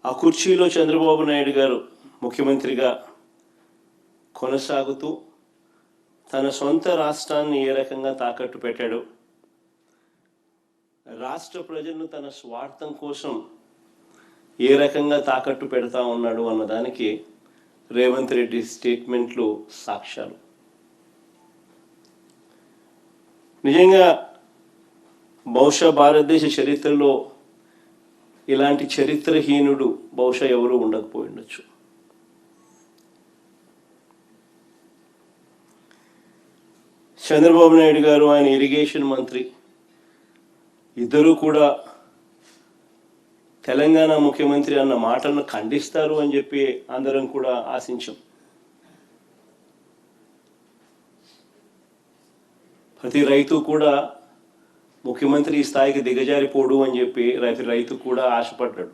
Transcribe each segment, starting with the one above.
ఆ కుర్చీలో చంద్రబాబు నాయుడు గారు ముఖ్యమంత్రిగా కొనసాగుతూ తన సొంత రాష్ట్రాన్ని ఏ రకంగా తాకట్టు పెట్టాడు, రాష్ట్ర ప్రజలను తన స్వార్థం కోసం ఏ రకంగా తాకట్టు పెడతా ఉన్నాడు అన్నదానికి రేవంత్ రెడ్డి స్టేట్మెంట్లు సాక్ష్యాలు. నిజంగా బహుశా భారతదేశ చరిత్రలో ఇలాంటి చరిత్రహీనుడు బహుశా ఎవరు ఉండకపోయి ఉండొచ్చు. చంద్రబాబు నాయుడు గారు, ఆయన ఇరిగేషన్ మంత్రి ఇద్దరూ కూడా తెలంగాణ ముఖ్యమంత్రి అన్న మాటలను ఖండిస్తారు అని చెప్పి అందరం కూడా ఆశించాం. ప్రతి రైతు కూడా ముఖ్యమంత్రి ఈ స్థాయికి దిగజారిపోడు అని చెప్పి రైతు కూడా ఆశపడ్డాడు.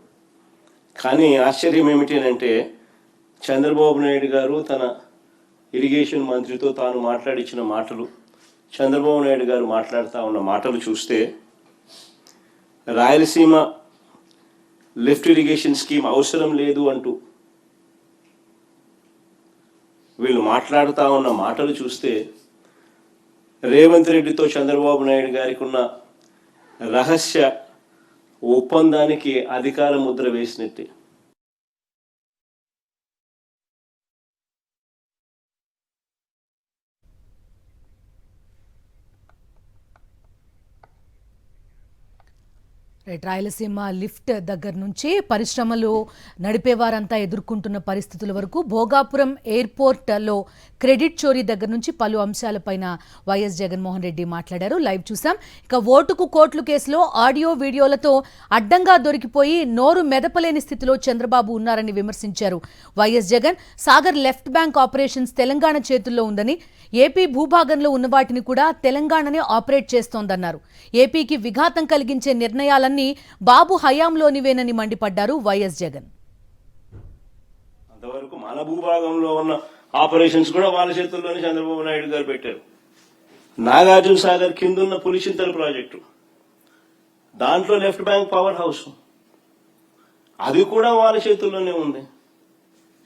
కానీ ఆశ్చర్యం ఏమిటి అంటే చంద్రబాబు నాయుడు గారు తన ఇరిగేషన్ మంత్రితో తాను మాట్లాడించిన మాటలు, చంద్రబాబు నాయుడు గారు మాట్లాడుతూ ఉన్న మాటలు చూస్తే రాయలసీమ లిఫ్ట్ ఇరిగేషన్ స్కీమ్ అవసరం లేదు అంటూ వీళ్ళు మాట్లాడుతూ ఉన్న మాటలు చూస్తే రేవంత్ రెడ్డితో చంద్రబాబు నాయుడు గారికి ఉన్న రహస్య ఒప్పందానికి అధికార ముద్ర వేసినట్టే. రాయలసీమ లిఫ్ట్ దగ్గర నుంచి పరిశ్రమలు నడిపేవారంతా ఎదుర్కొంటున్న పరిస్థితుల వరకు భోగాపురం ఎయిర్పోర్ట్లో క్రెడిట్ చోరీ దగ్గర నుంచి పలు అంశాలపైన వైఎస్ జగన్మోహన్ రెడ్డి మాట్లాడారు. లైవ్ చూసాం. ఇక ఓటుకు కోట్లు కేసులో ఆడియో వీడియోలతో అడ్డంగా దొరికిపోయి నోరు మెదపలేని స్థితిలో చంద్రబాబు ఉన్నారని విమర్శించారు YS Jagan. Sagar left bank operations Telangana చేతుల్లో ఉందని, ఏపీ భూభాగంలో ఉన్న వాటిని కూడా తెలంగాణనే ఆపరేట్ చేస్తోందన్నారు. ఏపీకి విఘాతం కలిగించే నిర్ణయాలను బాబు హయాంలోనివేనని మండిపడ్డారు వైఎస్ జగన్. అంతవరకు మన భూభాగంలో ఉన్న ఆపరేషన్స్ కూడా వాళ్ళ చేతుల్లోనే చంద్రబాబు నాయుడు గారు పెట్టారు. నాగార్జున సాగర్ కిందున్న పులిచింతల ప్రాజెక్టు, దాంట్లో లెఫ్ట్ బ్యాంక్ పవర్ హౌస్, అది కూడా వాళ్ళ చేతుల్లోనే ఉంది.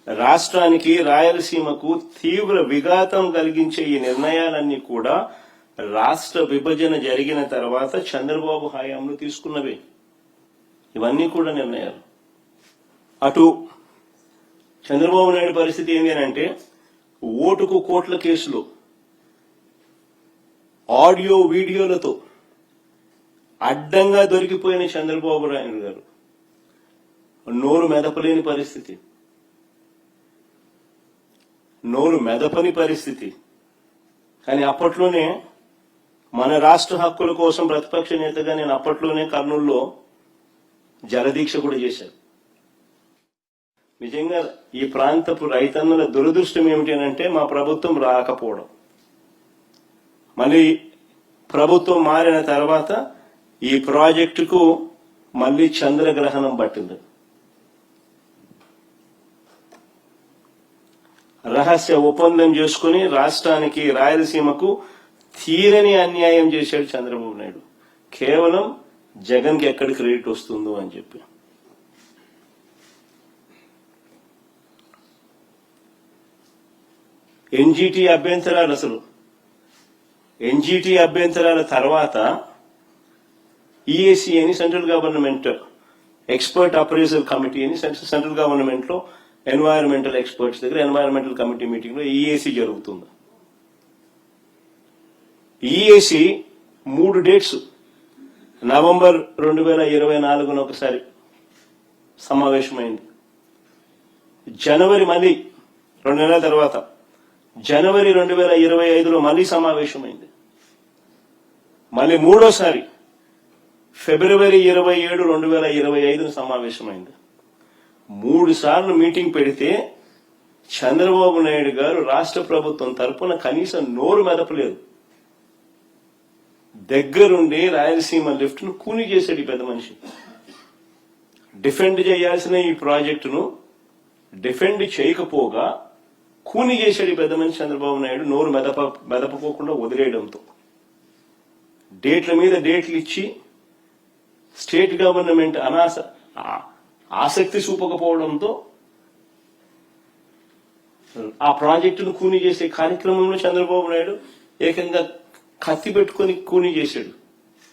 రాష్ట్రానికి, రాయలసీమకు తీవ్ర విఘాతం కలిగించే ఈ నిర్ణయాలన్నీ కూడా రాష్ట్ర విభజన జరిగిన తర్వాత చంద్రబాబు హయాంలో తీసుకున్నవే. ఇవన్నీ కూడా నిర్ణయాలు. అటు చంద్రబాబు నాయుడు పరిస్థితి ఏంటి అంటే ఓటుకు కోట్ల కేసులో ఆడియో వీడియోలతో అడ్డంగా దొరికిపోయిన చంద్రబాబు నాయుడు గారు నోరు మెదపలేని పరిస్థితి, నోరు మెదపని పరిస్థితి. కానీ అప్పట్లోనే మన రాష్ట్ర హక్కుల కోసం ప్రతిపక్ష నేతగా నేను అప్పట్లోనే కర్నూలులో జలదీక్ష కూడా చేశాను. నిజంగా ఈ ప్రాంతపు రైతన్నుల దురదృష్టం ఏమిటంటే మా ప్రభుత్వం రాకపోవడం. మళ్ళీ ప్రభుత్వం మారిన తర్వాత ఈ ప్రాజెక్టుకు మళ్ళీ చంద్రగ్రహణం పట్టింది. రహస్య ఒప్పందం చేసుకుని రాష్ట్రానికి, రాయలసీమకు తీరని అన్యాయం చేశాడు చంద్రబాబు నాయుడు. కేవలం జగన్కి ఎక్కడ క్రెడిట్ వస్తుందో అని చెప్పి. ఎన్జీటీ అభ్యంతరాలు, అసలు ఎన్జీటీ అభ్యంతరాల తర్వాత ఈఏసీ అని central government expert appraisal committee అని సెంట్రల్ గవర్నమెంట్ లో ఎన్వైరన్మెంటల్ ఎక్స్పర్ట్స్ దగ్గర ఎన్వైరన్మెంటల్ కమిటీ మీటింగ్ లో ఈఏసీ జరుగుతుంది. ఈఏసీ 3 డేట్స్ నవంబర్ 2024 ఒకసారి సమావేశమైంది. జనవరి మళ్ళీ 2 నెలల తర్వాత జనవరి 2025లో మళ్ళీ సమావేశమైంది. మళ్ళీ మూడోసారి ఫిబ్రవరి 27, 2025 సమావేశమైంది. 3 సార్లు మీటింగ్ పెడితే చంద్రబాబు నాయుడు గారు రాష్ట్ర ప్రభుత్వం తరఫున కనీసం నోరు మెదపలేదు. దగ్గరుండి రాయలసీమ లిఫ్ట్ ను కూని చేశాడు ఈ పెద్ద మనిషి. డిఫెండ్ చేయాల్సిన ఈ ప్రాజెక్టును డిఫెండ్ చేయకపోగా కూని చేశాడు ఈ పెద్ద మనిషి చంద్రబాబు నాయుడు, నోరు మెదపకోకుండా వదిలేయడంతో. డేట్ల మీద డేట్లు ఇచ్చి స్టేట్ గవర్నమెంట్ ఆసక్తి చూపకపోవడంతో ఆ ప్రాజెక్టును కూనీ చేసే కార్యక్రమంలో చంద్రబాబు నాయుడు ఏకంగా కత్తి పెట్టుకొని కూనీ చేశాడు.